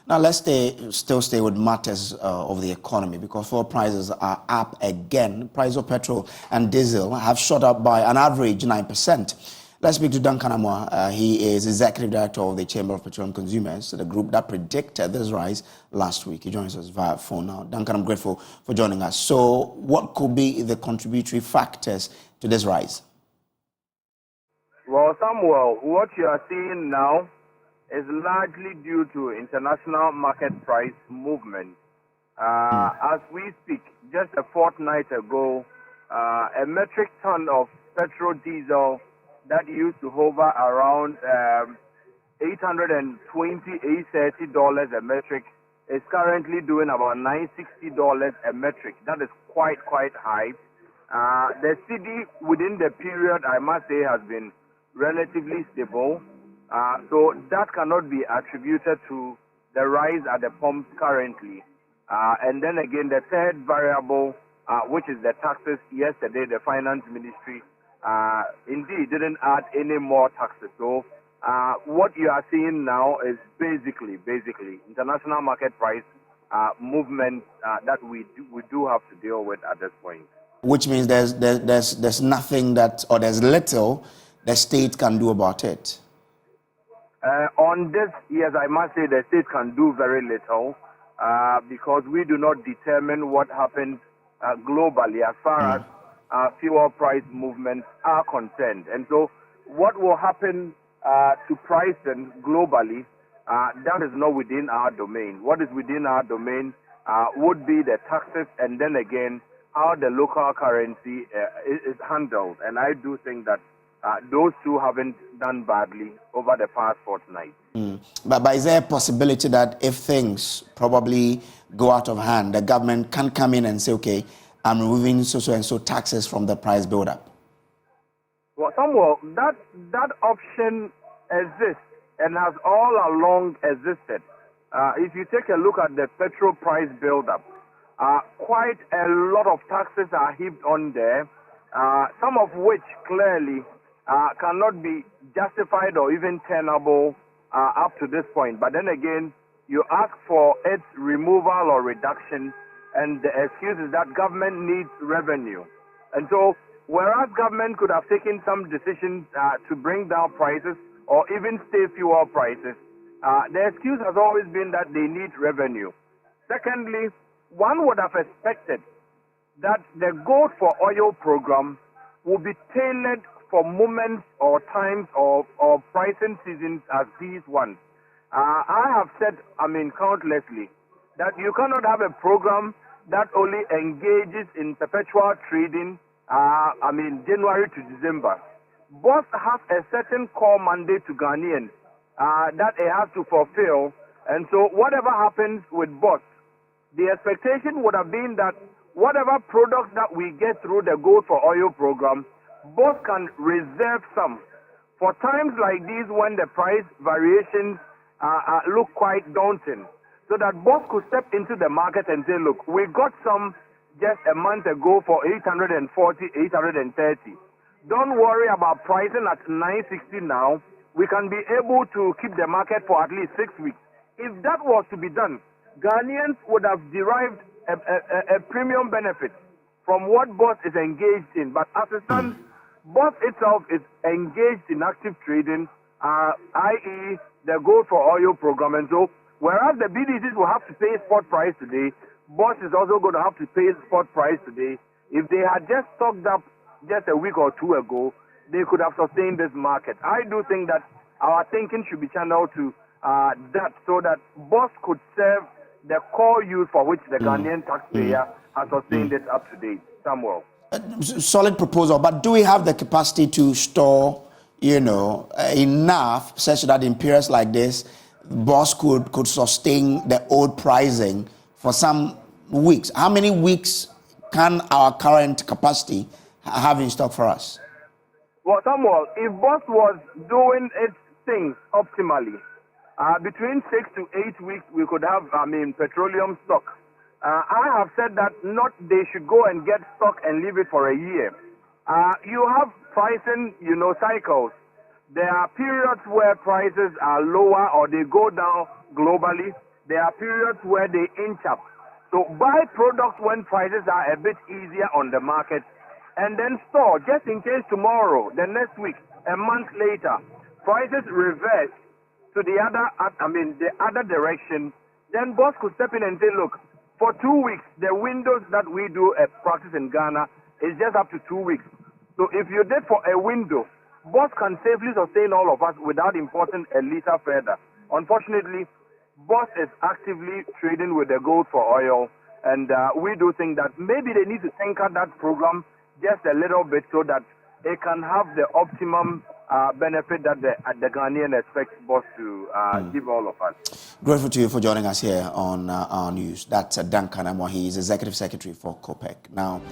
Now, let's still stay with matters of the economy because fuel prices are up again. Price of petrol and diesel have shot up by an average 9%. Let's speak to Duncan Amoah. He is Executive Director of the Chamber of Petroleum Consumers, the group that predicted this rise last week. He joins us via phone now. Duncan, I'm grateful for joining us. So what could be the contributory factors to this rise? Well, Samuel, what you are seeing now is largely due to international market price movement. As we speak, just a fortnight ago, a metric ton of petrol diesel that used to hover around $820, $830 a metric is currently doing about $960 a metric. That is quite high. The cedi within the period, I must say, has been relatively stable. So that cannot be attributed to the rise at the pumps currently. And then again, the third variable, which is the taxes. Yesterday, the finance ministry indeed didn't add any more taxes. So what you are seeing now is basically international market price movement that we do have to deal with at this point. Which means there's nothing that, or there's little the state can do about it. On this, yes, I must say the state can do very little because we do not determine what happens globally as far as fuel price movements are concerned. And so what will happen to pricing globally, that is not within our domain. What is within our domain would be the taxes and then again how the local currency is handled. And I do think that those two haven't done badly over the past fortnight. But is there a possibility that if things probably go out of hand, the government can come in and say, okay, I'm removing so and so taxes from the price build-up? Well, Samuel, that option exists and has all along existed. If you take a look at the petrol price build-up, quite a lot of taxes are heaped on there, some of which clearly cannot be justified or even tenable up to this point. But then again, you ask for its removal or reduction, and the excuse is that government needs revenue. And so, whereas government could have taken some decisions to bring down prices or even stay fuel prices, the excuse has always been that they need revenue. Secondly, one would have expected that the Gold for Oil program will be tailored for moments or times of pricing seasons as these ones. I have said, countlessly, that you cannot have a program that only engages in perpetual trading, January to December. BOS has a certain core mandate to Ghanaians that it has to fulfill. And so whatever happens with BOS, the expectation would have been that whatever products that we get through the Gold for Oil program, BOS can reserve some for times like these when the price variations look quite daunting, so that BOS could step into the market and say, look, we got some just a month ago for 840, 830. Don't worry about pricing at 960 now. We can be able to keep the market for at least 6 weeks. If that was to be done, Ghanaians would have derived a premium benefit from what BOS is engaged in. But as it stands, BOS itself is engaged in active trading, i.e. the Gold for Oil program. And so, whereas the BDCs will have to pay spot price today, BOS is also going to have to pay spot price today. If they had just stocked up just a week or two ago, they could have sustained this market. I do think that our thinking should be channeled to that, so that BOS could serve the core use for which the Ghanaian taxpayer has sustained it up to date. Samuel. Solid proposal, but do we have the capacity to store, enough such that in periods like this, BOS could sustain the old pricing for some weeks? How many weeks can our current capacity have in stock for us? Well, Samuel, if BOS was doing its things optimally, between 6 to 8 weeks we could have, petroleum stock. I have said that not they should go and get stock and leave it for a year. You have pricing, cycles. There are periods where prices are lower or they go down globally. there are periods where they inch up. So buy products when prices are a bit easier on the market, and then store just in case tomorrow, the next week, a month later, prices reverse to the other direction. Then boss could step in and say, look, for 2 weeks, the windows that we do a practice in Ghana is just up to 2 weeks. So if you did for a window, boss can safely sustain all of us without importing a liter further. Unfortunately, boss is actively trading with the gold for oil, and we do think that maybe they need to tinker that program just a little bit so that it can have the optimum benefit that the Ghanaian expects boss to give all of us. Grateful to you for joining us here on our news. That's Duncan Amwa. He is Executive Secretary for COPEC. Now.